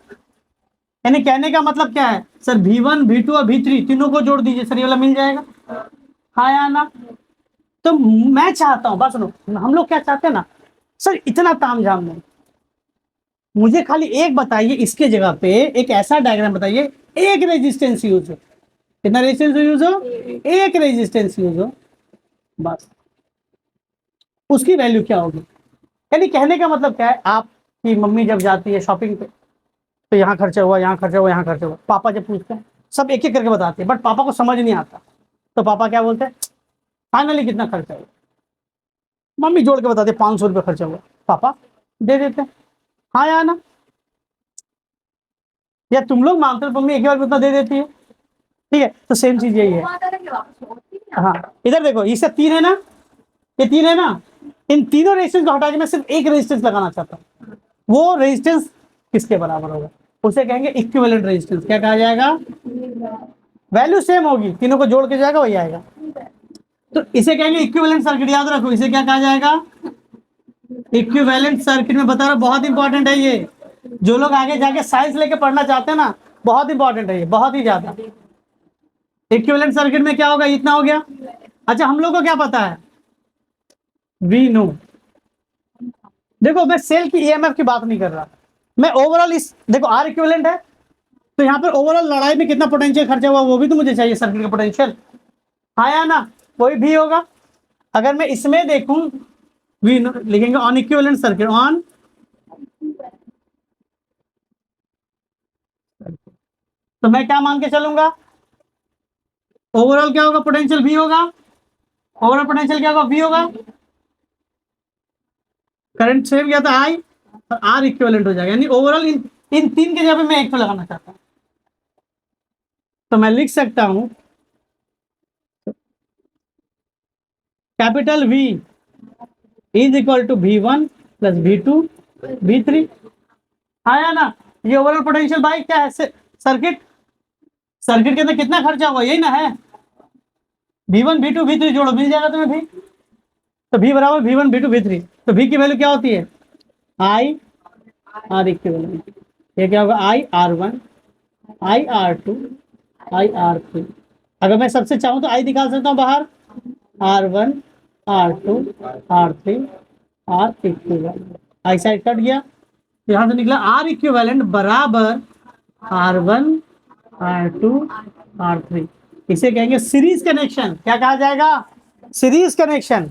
यानी कहने का मतलब क्या है सर, V1 V2 और V3 तीनों को जोड़ दीजिए सर, ये वाला मिल जाएगा, हाँ या ना। तो मैं चाहता हूं, बस सुनो, हम लोग क्या चाहते हैं ना सर, इतना तामझाम नहीं, मुझे खाली एक बताइए, इसके जगह पे एक ऐसा डायग्राम बताइए, एक रेजिस्टेंस यूज हो, कितना रेजिस्टेंस यूज हो, एक रेजिस्टेंस यूज हो, बस उसकी वैल्यू क्या होगी। यानी कहने का मतलब क्या है, आपकी मम्मी जब जाती है शॉपिंग पे, तो यहाँ खर्चा हुआ, यहाँ खर्चा हुआ, यहाँ खर्चा हुआ, पापा जब पूछते हैं सब एक एक करके बताते हैं, बट पापा को समझ नहीं आता, तो पापा क्या बोलते हैं, फाइनली कितना खर्चा हुआ, मम्मी जोड़ के बताते 500 रुपये खर्चा हुआ, पापा दे देते हैं, हाँ या ना। या तुम लोग मांगते हो, मम्मी एक ही बार में उतना दे देती है, ठीक है, तो सेम चीज यही है। हाँ, इधर देखो, ये सब 3 है ना, ये 3 है ना, इन तीनों रेजिस्टेंस को हटा के मैं सिर्फ एक रेजिस्टेंस लगाना चाहता हूँ। वो रेजिस्टेंस किसके बराबर होगा, उसे कहेंगे इक्विवेलेंट रेजिस्टेंस। क्या कहा जाएगा, वैल्यू सेम होगी, तीनों को जोड़ के जाएगा वही आएगा, तो इसे कहेंगे इक्विवेलेंट सर्किट। याद रखो, इसे क्या कहा जाएगा, इक्विवेलेंट सर्किट। में बता रहा हूं, बहुत इंपॉर्टेंट है ये, जो लोग आगे जाके साइंस लेके पढ़ना चाहते हैं ना, बहुत इंपॉर्टेंट है ये, बहुत ही ज्यादा। इक्विवेलेंट सर्किट में क्या होगा, इतना हो गया। अच्छा, हम लोग को क्या पता है, वी नो। देखो, मैं सेल की ईएमएफ की बात नहीं कर रहा, मैं ओवरऑल इस, देखो आर इक्विवेलेंट है, तो यहाँ पर ओवरऑल लड़ाई में कितना पोटेंशियल खर्चा हुआ वो भी तो मुझे चाहिए, सर्किट का पोटेंशियल। हाँ या ना, कोई भी होगा। अगर मैं इसमें देखूं, वी लिखेंगे ऑन इक्विवेलेंट सर्किट, ऑन, तो मैं क्या मान के चलूंगा, ओवरऑल क्या होगा, पोटेंशियल वी होगा, ओवरऑल पोटेंशियल क्या होगा, वी होगा, करंट सेम गया था आई, और आर इक्विवेलेंट हो जाएगा, यानी ओवरऑल इन 3 के जगह पे मैं एक तो लगाना चाहता हूं, तो मैं लिख सकता हूं capital V is equal to V1 plus V2 V3। आया ना, ये ओवरऑल पोटेंशियल बाई क्या है, सर्किट, सर्किट के अंदर कितना खर्चा हुआ, यही ना है, V1 V2 V3 जोड़ो, मिल जाएगा तुम्हें भी, तो V बराबर V1 V2 V3, तो V की वैल्यू क्या होती है, आई आर इक्विवेलेंट। ये क्या होगा, आई R1 आई R2 आई R3। अगर मैं सबसे चाहूं तो आई निकाल सकता हूं बाहर, R1 R2 R3 R equivalent, I side cut गया, यहां से निकला आर इक्विवेलेंट बराबर R1 R2 R3। इसे कहेंगे सीरीज कनेक्शन। क्या कहा जाएगा, सीरीज कनेक्शन।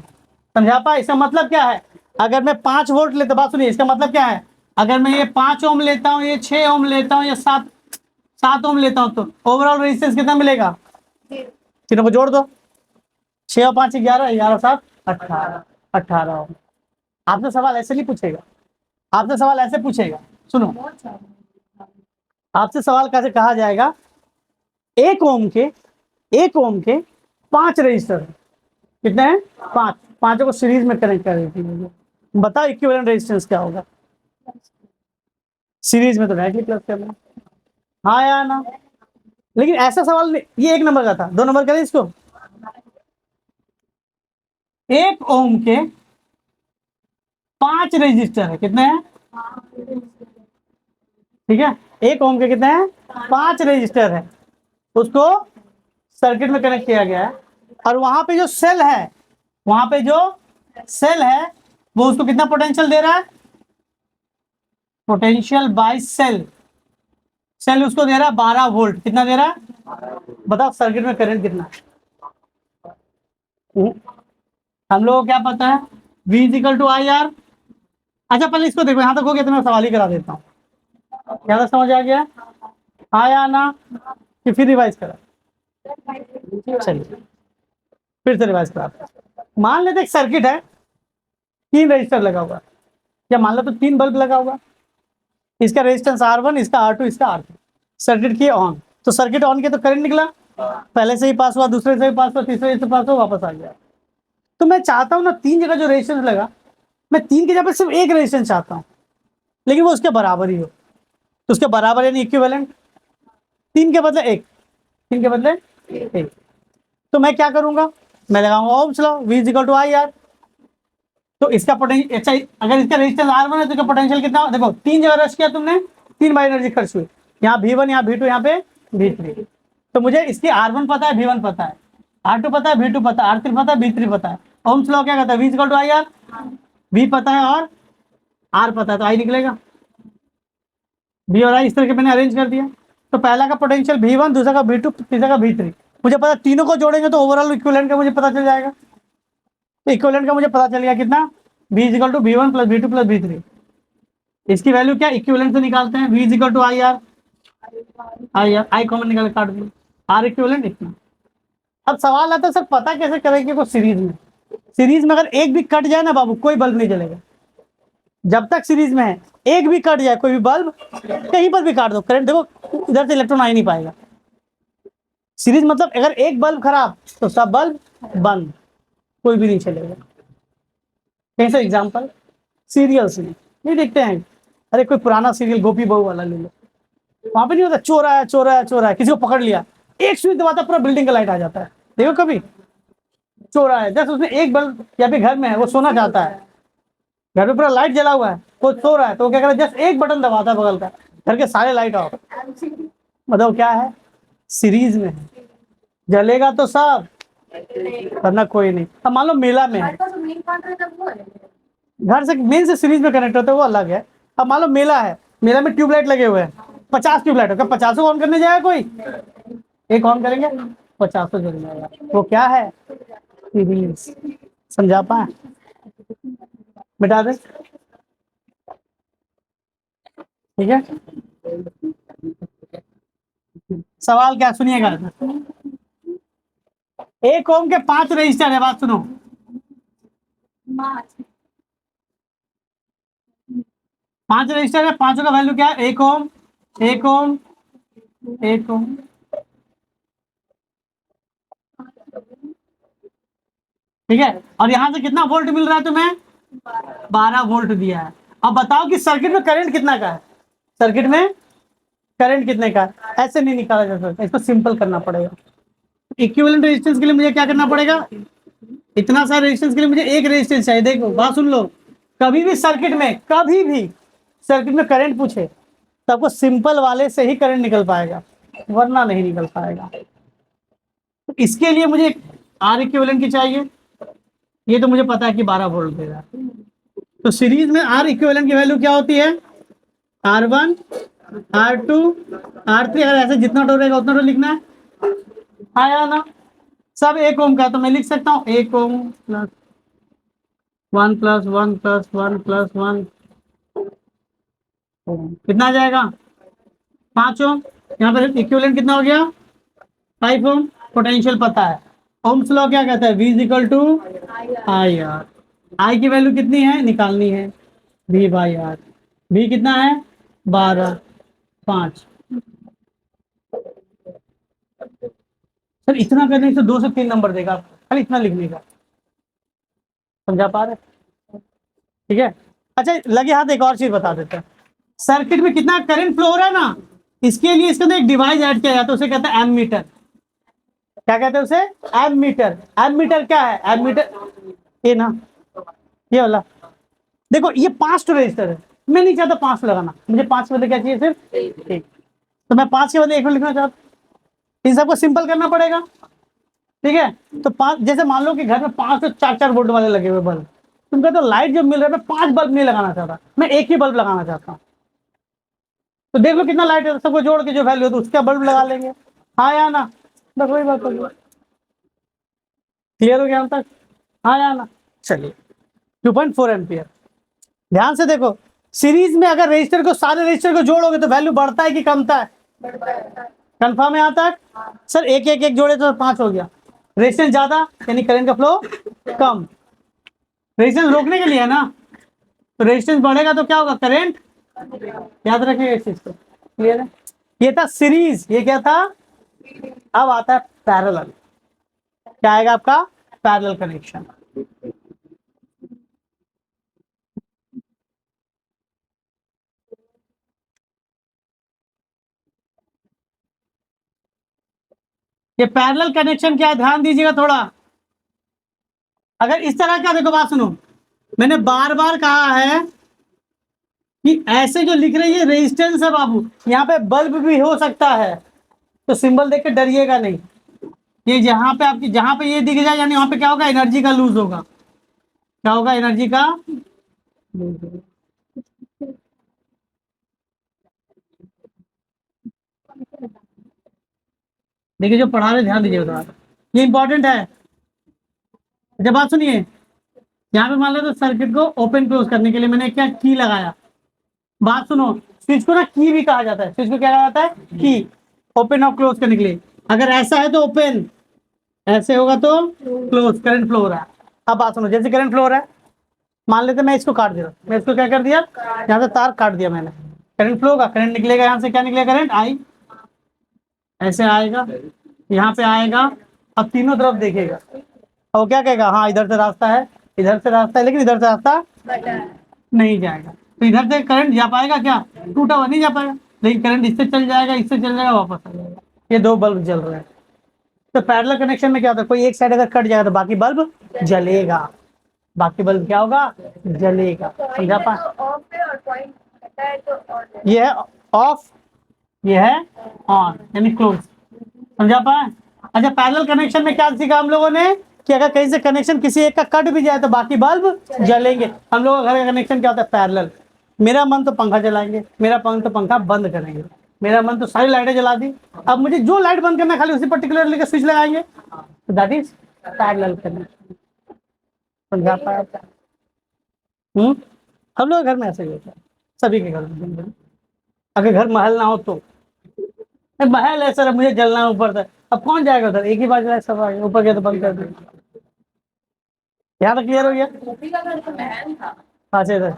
समझा पाए, इसका मतलब क्या है, अगर मैं 5 वोल्ट लेता, बात सुनिए, इसका मतलब क्या है, अगर मैं ये 5 ओम लेता हूँ, ये 6 ओम लेता हूँ, या 7 ओम लेता हूँ, तो ओवरऑल रेजिस्टेंस कितना मिलेगा, तीनों को जोड़ दो, 6 और 5 11, 11 7 18, 18 ओम। आपसे सवाल ऐसे नहीं पूछेगा, आपसे सवाल ऐसे पूछेगा, सुनो, आपसे सवाल कैसे कहा जाएगा, 1 ओम के 5 रजिस्टर, कितने हैं, 5, पांचों को सीरीज में कनेक्ट कर देती है, बताओ इक्विवेलेंट रेजिस्टेंस क्या होगा, सीरीज में तो डायरेक्टली प्लस करना। हाँ या ना, लेकिन ऐसा सवाल नहीं, ये 1 नंबर का था, 2 नंबर करें इसको, 1 ओम के 5 रजिस्टर है, कितने हैं, ठीक है, 1 ओम के कितने हैं, 5 रजिस्टर है, उसको सर्किट में कनेक्ट किया गया है, और वहां पे जो सेल है, वहां पे जो सेल है वो उसको कितना पोटेंशियल दे रहा है, पोटेंशियल बाय सेल, सेल उसको दे रहा है 12 वोल्ट, कितना दे रहा है, बताओ सर्किट में करंट कितना, हम लोगों को क्या पता है, V equal to I R. अच्छा, पहले इसको देखो, यहां तक हो गया तो मैं सवाल ही करा देता हूँ, क्या तक समझ आ गया, हाँ या ना, कि फिर रिवाइज करा, चलिए फिर से रिवाइज करा। मान लेते एक सर्किट है, 3 रजिस्टर लगा हुआ, या मान लो तो 3 बल्ब लगा हुआ, इसका रेजिस्टेंस R1, इसका R2, इसका R3, सर्किट किए ऑन, तो सर्किट ऑन किया तो करंट निकला, पहले से ही पास हुआ, दूसरे से भी पास हुआ, तीसरे से पास हुआ, वापस आ गया। तो मैं चाहता हूं ना, 3 जगह जो रेजिस्टेंस लगा, मैं 3 की जगह पर सिर्फ एक रेजिस्टेंस चाहता हूं, लेकिन वो उसके बराबर ही हो, तो उसके बराबर यानी इक्विवेलेंट, 3 के बदले 1, 3 के बदले 1, तो मैं क्या करूंगा, मैं लगाऊंगा ohm's law, V equal to I R. तो इसका पोटेंशियल, अच्छा अगर इसका रेजिस्टेंस R1 है तो इसका पोटेंशियल कितना, देखो 3 जगह रश किया तुमने, 3 बार एनर्जी खर्च हुई, यहाँ V1, यहाँ V2, यहाँ पे V3, तो मुझे इसकी R1 पता है, V1 पता है, R2 पता है, V2 पता है, R3 पता है, V3 पता है। ओम्स लॉ क्या कहता है, V equal to I R, V पता है और R पता है, तो आई निकलेगा, V और I इस तरह के मैंने अरेंज कर दिया। तो पहला का पोटेंशियल V1, दूसरा का V2, तीसरा का V3, मुझे पता, तीनों को जोड़ेंगे तो ओवरऑल इक्विवेलेंट का मुझे पता चल जाएगा, तो इक्विवेलेंट का मुझे पता चल गया कितना, V equal to V1 plus V2 plus V3, इसकी वैल्यू क्या, इक्विवेलेंट से निकालते हैं, V equal to I R, I common निकाल काट दिया, आर इक्विवेलेंट इतना। अब सवाल आता है सर पता कैसे करेंगे को सीरीज में, सीरीज में अगर एक भी कट जाए ना बाबू, कोई बल्ब नहीं जलेगा, जब तक सीरीज में है एक भी कट जाए, कोई भी बल्ब कहीं पर भी काट दो, करंट देखो इधर से इलेक्ट्रॉन आ ही नहीं पाएगा। सीरीज मतलब अगर एक बल्ब खराब तो सब बल्ब बंद, कोई भी नहीं चलेगा। कैसे एग्जांपल, सीरियल सीरीज नहीं देखते हैं, अरे कोई पुराना सीरियल गोपी बहू वाला ले लो, वहां पे नहीं होता चोर आया चोर आया चोर आया, किसी को पकड़ लिया, एक स्विच दबाता पूरा बिल्डिंग का लाइट आ जाता है। देखो कभी चोर आया, जस्ट उसने एक बल्ब या फिर घर में है वो सोना चाहता है, घर में पूरा लाइट जला हुआ है, वो सो रहा है, तो वो क्या करे, जस्ट एक बटन दबाता है बगल का, घर के सारे लाइट ऑफ। मतलब क्या है, सीरीज में है, जलेगा तो सब वरना कोई नहीं। अब मान लो मेला में है, घर से मेन से सीरीज में कनेक्ट होता है वो अलग है। अब मान लो मेला है, मेला में ट्यूबलाइट लगे हुए हैं, 50 ट्यूबलाइट, क्या 50 ऑन करने जाएगा कोई, एक ऑन करेंगे 50 जल जाएगा, वो क्या है सीरीज। समझा पाए, मिटा दे, ठीक है। सवाल क्या सुनिएगा, 1 ओम के 5 रजिस्टर है, बात सुनो। 5 रजिस्टर है, पांचों का वैल्यू क्या है, 1 ओम 1 ओम 1 ओम, ठीक है। और यहां से कितना वोल्ट मिल रहा है तुम्हें, 12 वोल्ट दिया है। अब बताओ कि सर्किट में करंट कितना का है, सर्किट में करंट कितने का है, ऐसे नहीं निकाला जा सकता, इसको सिंपल करना पड़ेगा। इक्विवेलेंट रेजिस्टेंस के लिए मुझे क्या करना पड़ेगा, इतना सारा रेजिस्टेंस के लिए मुझे एक रेजिस्टेंस चाहिए। देखो बात सुन लो, कभी भी सर्किट में, कभी भी सर्किट में करंट पूछे तो आपको सिंपल वाले से ही करंट निकल पाएगा, वरना नहीं निकल पाएगा। तो इसके लिए मुझे आर इक्विवेलेंट की चाहिए, ये तो मुझे पता है कि 12 वोल्ट देगा। तो सीरीज में आर इक्विवेलेंट की वैल्यू क्या होती है, R1 R2 R3, अगर ऐसे जितना टो रहेगा उतना टो लिखना है, आया ना। सब 1 ओम का, तो मैं लिख सकता हूँ 1 ohm plus 1 plus 1 plus 1 plus 1, कितना आ जाएगा 5 ओम। यहाँ पर इक्विवेलेंट कितना हो गया 5 ओम। पोटेंशियल पता है, ओम्स लॉ क्या कहता है, V is equal to I R. I की वैल्यू कितनी है निकालनी है, V बाई आर। V कितना है 12 5। सर इतना करने से 2 से 3 नंबर देगा, खाली इतना लिखने का, समझा पा रहे, ठीक है। अच्छा लगे हाथ एक और चीज बता देते हैं, सर्किट में कितना करंट फ्लो हो रहा है ना, इसके लिए इसके अंदर एक डिवाइस ऐड किया जाता है, उसे कहते हैं एमीटर। क्या कहते हैं उसे, एमीटर। एमीटर क्या है, एमीटर ये ना, ये वाला देखो, ये 5 तो रजिस्टर है, मैं नहीं चाहता 5 लगाना, मुझे 5 के बदले क्या चाहिए, सिर्फ एक, तो मैं 5 के बदले 1 लिखना चाहता हूं। इन सबको सिंपल करना पड़ेगा, ठीक है। तो 5, जैसे मान लो कि घर में 5 से 4 वोल्ट वाले लगे हुए बल्ब, तुमको तो लाइट जो मिल रहा है, मैं 5 बल्ब नहीं लगाना चाहता, मैं एक ही बल्ब लगाना चाहता हूँ। तो देख लो कितना लाइट है, सबको जोड़ के जो वैल्यू है तो उसका बल्ब लगा लेंगे, हाँ या ना, बस वही बात होगी। क्लियर हो गया हम तक, हाँ या ना। चलिए 2.4 एम्पियर। ध्यान से देखो, सीरीज में अगर रजिस्टर को, सारे रजिस्टर को जोड़ोगे तो वैल्यू बढ़ता है कि कमता है, कंफर्म है यहाँ तक। सर एक एक एक जोड़े तो 5 हो गया, रेजिस्टेंस ज्यादा यानी करंट का फ्लो कम, रेजिस्टेंस रोकने के लिए है ना, तो रेजिस्टेंस बढ़ेगा तो क्या होगा, करंट, याद रखिएगा इस चीज को, क्लियर है। ये था सीरीज, ये क्या था। अब आता है पैरेलल, क्या आएगा आपका, पैरेलल कनेक्शन। ये पैरेलल कनेक्शन क्या है, ध्यान दीजिएगा थोड़ा। अगर इस तरह का, देखो बात सुनो, मैंने बार बार कहा है कि ऐसे जो लिख रही है रेजिस्टेंस है बाबू, यहाँ पे बल्ब भी हो सकता है, तो सिंबल देख के डरिएगा नहीं। ये जहां पे आपकी, जहां पे ये दिख जाए यानी वहां पे क्या होगा, एनर्जी का लूज होगा, क्या होगा, एनर्जी का लूज होगा। देखिए जो पढ़ा रहे ध्यान दीजिए थोड़ा, ये इंपॉर्टेंट है। जब बात सुनिए, यहाँ पे मान लो तो सर्किट को ओपन क्लोज करने के लिए मैंने क्या की लगाया, बात सुनो, स्विच को ना की भी कहा जाता है, स्विच को क्या कहा जाता है, की, ओपन और क्लोज करने के लिए। अगर ऐसा है तो ओपन, ऐसे होगा तो क्लोज, करंट फ्लो हो रहा है। अब बात सुनो, जैसे करंट फ्लो हो रहा है, मान लेते मैं इसको काट दिया, मैं इसको क्या कर दिया, यहाँ से तार काट दिया मैंने, करंट फ्लो होगा, करंट निकलेगा यहाँ से, क्या निकलेगा, करंट आई, ऐसे आएगा, यहाँ पे आएगा, अब तीनों तरफ देखेगा, अब वो क्या कहेगा, हाँ इधर से रास्ता है, इधर से रास्ता है, लेकिन इधर से रास्ता नहीं जाएगा, तो इधर से करंट जा पाएगा क्या, टूटा हुआ नहीं जा पाएगा, लेकिन करंट इससे चल जाएगा, इससे चल जाएगा, वापस आ जाएगा। ये दो बल्ब जल रहे हैं। तो पैरेलल कनेक्शन में क्या होता है, कोई एक साइड अगर कट जाएगा तो बाकी बल्ब जलेगा, बाकी बल्ब क्या होगा, जलेगा। समझा पा, ये है ऑफ, ये है ऑन, यानी क्लोज। समझा पाए। अच्छा, पैरेलल कनेक्शन में क्या सीखा हम लोगों ने कि अगर कहीं से कनेक्शन किसी एक का कट भी जाए तो बाकी बल्ब जलेंगे। हम लोगों का घर का कनेक्शन क्या होता है, पैरेलल। मेरा मन तो पंखा चलाएंगे, मेरा मन तो पंखा बंद करेंगे, मेरा मन तो सारी लाइटें जला दी, अब मुझे जो लाइट बंद करना है खाली उसी पर्टिकुलर लेकर स्विच लगाएंगे, तो दैट इज पैरेलल कनेक्शन। समझा पाया। हम लोग घर में ऐसे ही होता है, सभी के घर में। अगर घर महल ना हो तो, महल है सर मुझे जलना ऊपर था, अब कौन जाएगा उधर, एक ही बात है, सब आगे ऊपर गया तो बंद कर दिया। यहाँ तक क्लियर हो गया। अच्छा इधर,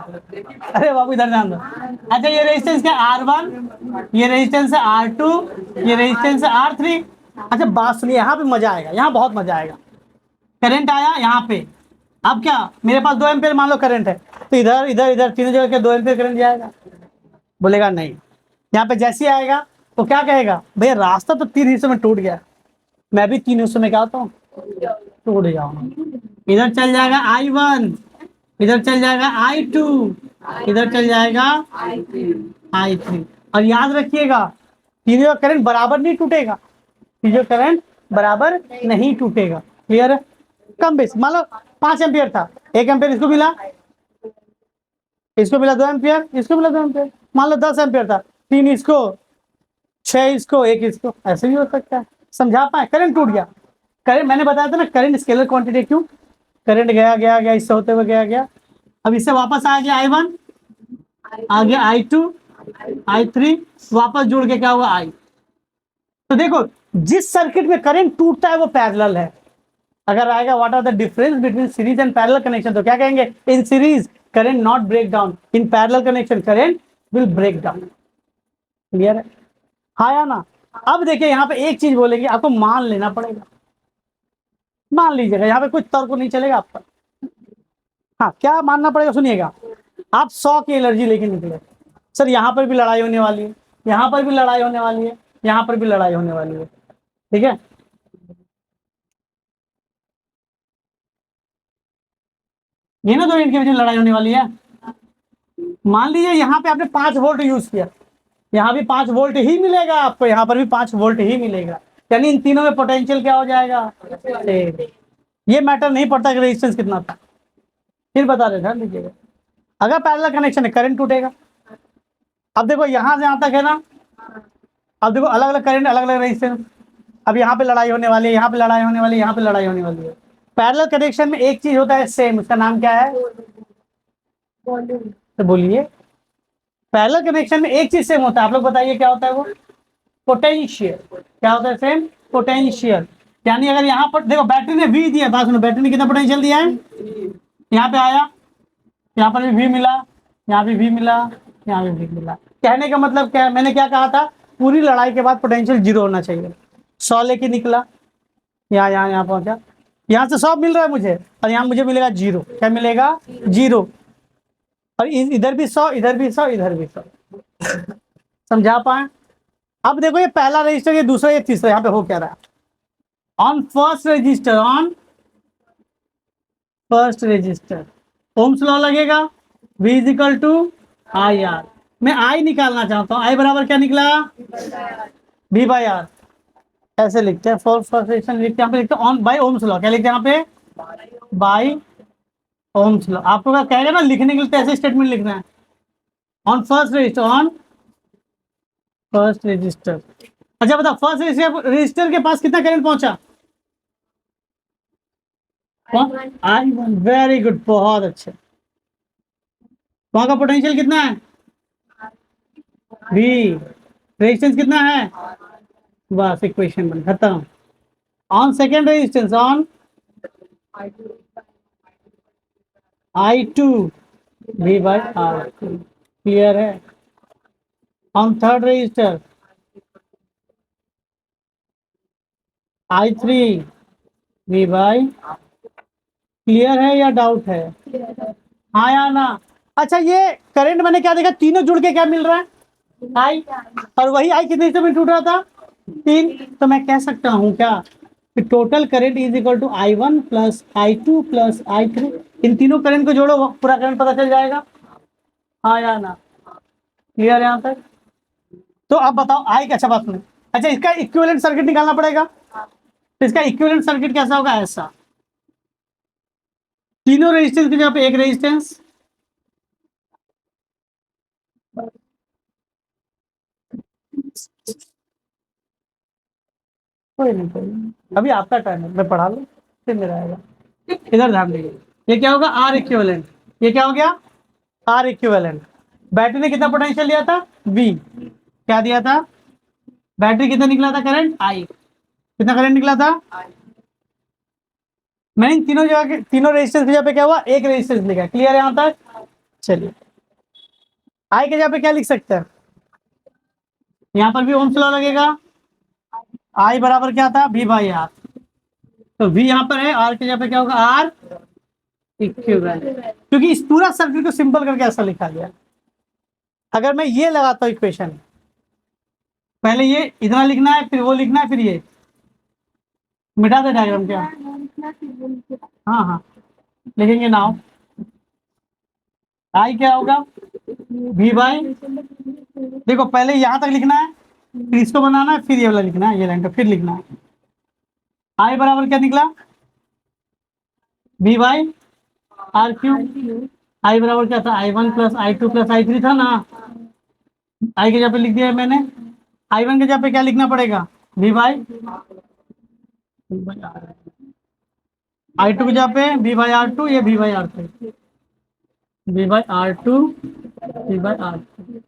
अरे बाबू इधर ध्यान दो। अच्छा ये रेजिस्टेंस क्या, R1, ये रेजिस्टेंस है R2, ये रेजिस्टेंस है R3। अच्छा बात सुनिए, यहाँ पे मजा आएगा, यहाँ बहुत मजा आएगा। करंट आया यहाँ पे, अब क्या, मेरे पास 2 एम्पियर मान लो करंट है, तो इधर इधर इधर तीनों जगह के 2 एम्पियर करंट जाएगा, बोलेगा नहीं। यहाँ पे जैसे ही आएगा तो क्या कहेगा, भैया रास्ता तो 3 हिस्सों में टूट गया, मैं भी 3 हिस्सों में क्या होता हूँ, टूट जाऊंगा। इधर चल जाएगा I1, इधर चल जाएगा I2, इधर चल जाएगा I3। और याद रखिएगा तीनों का करंट बराबर नहीं टूटेगा, तीनों करंट बराबर नहीं टूटेगा। क्लियर है। कम बेस मान लो 5 एम्पियर था, 1 एम्पियर इसको मिला, इसको मिला 2 एम्पियर, इसको मिला 2 एम्पियर। मान लो 10 एम्पियर था, 3 इसको, 6 इसको, 1 इसको, ऐसे भी हो सकता है। समझा पाए, करंट टूट गया। करंट मैंने बताया था ना, करंट स्केलर क्वांटिटी, क्यों, करंट गया गया गया, इससे होते हुए गया गया, अब इससे वापस आ गया I1, आ गया I2, I3, वापस जुड़ के क्या हुआ I। तो देखो जिस सर्किट में करंट टूटता है वो पैरेलल है। अगर आएगा what are the difference between series and parallel connection, तो क्या कहेंगे, in series current not break down, in parallel connection current will break down. Clear है, हाँ या ना। अब देखिए यहाँ पे एक चीज बोलेंगे, आपको मान लेना पड़ेगा, मान लीजिएगा, यहाँ पे कुछ तर्क नहीं चलेगा आपका। हाँ क्या मानना पड़ेगा, सुनिएगा, आप 100 की एनर्जी लेके निकले, सर यहाँ पर भी लड़ाई होने वाली है, यहाँ पर भी लड़ाई होने वाली है, यहाँ पर भी लड़ाई होने वाली है, ठीक है। ये ना 2 यूनिट के बीच में लड़ाई होने वाली है। मान लीजिए यहाँ पे आपने 5 वोल्ट यूज किया, यहाँ भी 5 वोल्ट ही मिलेगा आपको, यहाँ पर भी 5 वोल्ट ही मिलेगा, यानी इन तीनों में पोटेंशियल क्या हो जाएगा, ये मैटर नहीं पड़ता कि रेजिस्टेंस कितना था। फिर बता रहे, ध्यान दीजिएगा, अगर पैरेलल कनेक्शन है करंट टूटेगा। अब देखो यहाँ से यहाँ तक है ना, अब देखो अलग अलग करंट, अलग अलग रेजिस्टेंस, अब यहाँ पे लड़ाई होने वाली है, यहाँ पे लड़ाई होने वाली है, यहाँ पे लड़ाई होने वाली है। पैरेलल कनेक्शन में एक चीज होता है सेम, उसका नाम क्या है, तो बोलिए, पैरेलल कनेक्शन में एक चीज सेम होता है, आप लोग बताइए क्या होता है वो, पोटेंशियल। क्या होता है सेम, पोटेंशियल। यानी अगर यहाँ पर देखो बैटरी ने V दिया, बात सुनो, बैटरी ने कितना पोटेंशियल दिया है, यहाँ पे आया, यहाँ पर भी V मिला, यहाँ भी V मिला, यहाँ भी V मिला। कहने का मतलब क्या है, मैंने क्या कहा था, पूरी लड़ाई के बाद पोटेंशियल 0 होना चाहिए। 100 लेके निकला, यहाँ पहुंचा, यहाँ से 100 मिल रहा है मुझे, और यहाँ मुझे मिलेगा 0। क्या मिलेगा, 0। और इधर भी 100, इधर भी 100, इधर भी 100। समझा पाए। अब देखो ये पहला रजिस्टर, ये दूसरा, ये तीसरा, यहाँ पे हो क्या रहा है, on first resistor, on first resistor Ohm's law लगेगा, V इजिकल टू IR। मैं I निकालना चाहता हूँ, I बराबर क्या निकला, V बाई R, ऐसे लिखते हैं, फर्स्ट रजिस्टर लिखते हैं, यहाँ पे लिखते हैं ऑन बाई ओम्स लॉ, क्या लिखते हैं यहाँ पे, बाई ओम्स लॉ। आपको क्या कहेगा ना लिखने के लिए, ऐसे स्टेटमेंट लिखना है, on first resistor, on first resistor. अच्छा बता, फर्स्ट रजिस्टर के पास कितना करंट पहुंचा, I1, वेरी गुड, बहुत अच्छे। वहां का पोटेंशियल कितना है, V, रेजिस्टेंस कितना है, बस इक्वेशन बन खत्म। On second resistance, on I2 V by R2, clear है। On third register I3 V by, clear है या डाउट है? हाँ या ना? अच्छा, ये करंट मैंने क्या देखा, तीनों जुड़ के क्या मिल रहा है, आई, और वही आई कितने हिस्से में टूट रहा था, 3। तो मैं कह सकता हूँ क्या कि total current is equal to I1 plus I2 plus I3। इन तीनों करंट को जोड़ो, पूरा करंट पता चल जाएगा। हाँ या ना? क्लियर है यहाँ तक? तो अब बताओ आई, अच्छा बात सुनो, अच्छा इसका इक्विवेलेंट सर्किट निकालना पड़ेगा। तो इसका इक्विवेलेंट सर्किट कैसा होगा, ऐसा, तीनों रेजिस्टेंस की जगह पे एक रेजिस्टेंस, कोई नहीं कोई नहीं, अभी आपका टाइम है, मैं पढ़ा लूँ फिर मेरा आएगा। इधर ध्यान दीजिए, ये क्या होगा, आर इक्विवेलेंट, ये क्या हो गया, आर इक्विवेलेंट। बैटरी ने कितना पोटेंशियल दिया था, वी, क्या दिया था, बैटरी कितना निकला था करंट, आई, कितना करंट निकला था, मैंने इन तीनों जगह के, तीनों रेजिस्टेंस की जगह पे क्या हुआ, एक रेजिस्टेंस लिखा। क्लियर है यहाँ तक? चलिए, आई के जगह पे क्या लिख सकते हैं, यहाँ पर भी ओम्स लॉ लगेगा, आई बराबर क्या था, वी बाई आर। तो वी यहाँ पर है, आर की जगह पे क्या होगा, आर इक्विवेलेंट, क्योंकि इस पूरा सर्किट को सिंपल करके ऐसा लिखा गया। अगर मैं ये लगाता हूँ इक्वेशन, पहले ये इतना लिखना है, फिर वो लिखना है, फिर ये मिटा दे डायग्राम क्या, हाँ हाँ लिखेंगे नाउ, आई क्या होगा, वी बाई, देखो पहले यहाँ तक लिखना है, फिर इसको बनाना है, फिर ये वाला लिखना है, ये लाइन का फिर लिखना है। आई बराबर क्या निकला, वी बाई आर क्यू। आई बराबर क्या था, I1 plus I2 plus I3 था ना, आई के जगह पे लिख दिया है मैंने। I1 के जगह पे क्या लिखना पड़ेगा, वी बाई, I2 के जगह पे वी बाई R2, ये V by R3, V by R2, V by R3,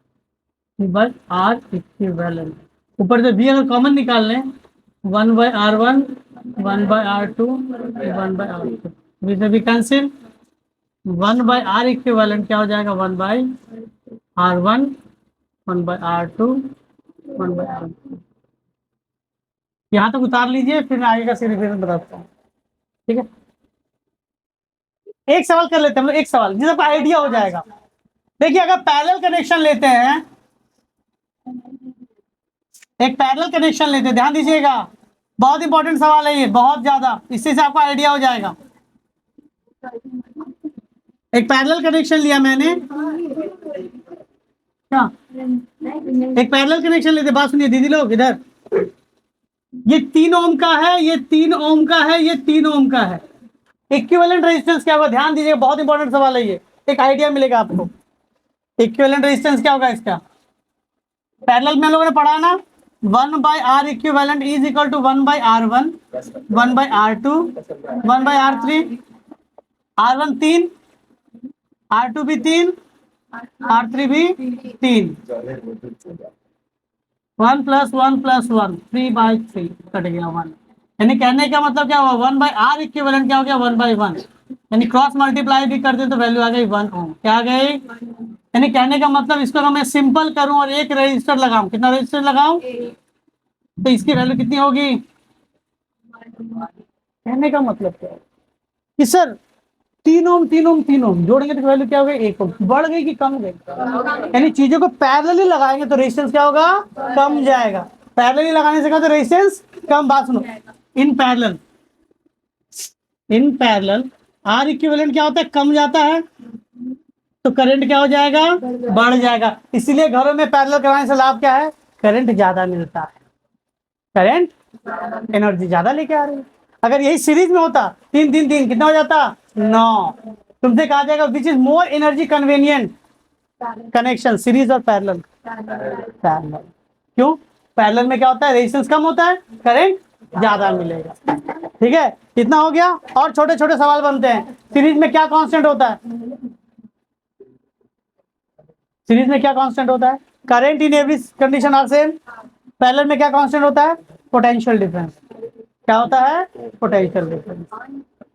V by R equivalent. ऊपर से वी अगर कॉमन निकाल लें, 1/R1, 1/R2, 1/R2, वी से भी कैंसिल, 1/R इक्विवेलेंट क्या हो जाएगा, 1/R1, 1/R2, 1/R2। यहाँ तक उतार लीजिए, फिर मैं आगे का सीरीज बताता हूँ, ठीक है। एक सवाल कर लेते हैं हम लोग, एक सवाल जिसका आइडिया हो जाएगा। देखिए, अगर पैरेलल कनेक्शन लेते हैं, एक पैरेलल कनेक्शन लेते हैं, ध्यान दीजिएगा, बहुत इंपॉर्टेंट सवाल है ये, बहुत ज्यादा, इससे आपको आइडिया हो जाएगा। एक पैरेलल कनेक्शन लिया मैंने, क्या, एक पैरेलल कनेक्शन लेते, बात सुनिए दीदी लोग इधर, ये 3 ओम का है, ये 3 ओम का है, ये 3 ओम का है। इक्विवेलेंट रेजिस्टेंस क्या होगा, ध्यान दीजिए, बहुत इंपॉर्टेंट सवाल है ये, एक आइडिया मिलेगा आपको। इक्विवेलेंट रेजिस्टेंस क्या होगा इसका, पैरेलल में हम लोगों ने पढ़ा ना, 1/R equivalent is equal to 1/R1, 1/R2, 1/R3, R1 3, R2 भी 3, R3 भी 3, 1 + 1 + 1, 3/3 कट गया 1। यानी कहने का मतलब क्या हुआ, 1/R इक्विवेलेंट क्या हो गया, 1/1, यानी क्रॉस मल्टीप्लाई भी कर दे तो वैल्यू आ गई 1 ओम, क्या आ गई, यानी कहने का मतलब इसको अगर मैं सिंपल करूं और एक रजिस्टर लगाऊं, कितना रजिस्टर लगाऊं, तो इसकी वैल्यू कितनी होगी, कहने का मतलब क्या है कि सर 3 ओम 3 ओम 3 ओम जोड़ेंगे तो वैल्यू क्या हो गई, 1 ओम, बढ़ गई कि कम गई, यानी चीजों को पैरेलली लगाएंगे तो रेजिस्टेंस क्या होगा, कम जाएगा। पैरेलली लगाने से क्या होता है, रेजिस्टेंस कम। बात सुनो, in parallel, in parallel R equivalent क्या होता है, कम जाता है, तो करंट क्या हो जाएगा, बढ़ जाएगा। इसीलिए घरों में पैरेलल कराने से लाभ क्या है, करंट ज्यादा मिलता है, करंट एनर्जी ज्यादा लेके आ रही है। अगर यही सीरीज में होता 3 3 3 कितना हो जाता, 9। तुमसे कहा जाएगा which is more energy convenient connection, series और पैरेलल, पैरेलल। क्यों, पैरेलल में क्या होता है, रेजिस्टेंस कम होता है, करंट ज्यादा मिलेगा। ठीक है, इतना हो गया। और छोटे छोटे सवाल बनते हैं, सीरीज में क्या कांस्टेंट होता है, सीरीज में क्या कांस्टेंट होता है, current in every condition are same. Parallel में क्या कांस्टेंट होता है, पोटेंशियल डिफरेंस, क्या होता है, पोटेंशियल डिफरेंस।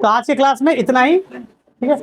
तो आज के क्लास में इतना ही, ठीक है।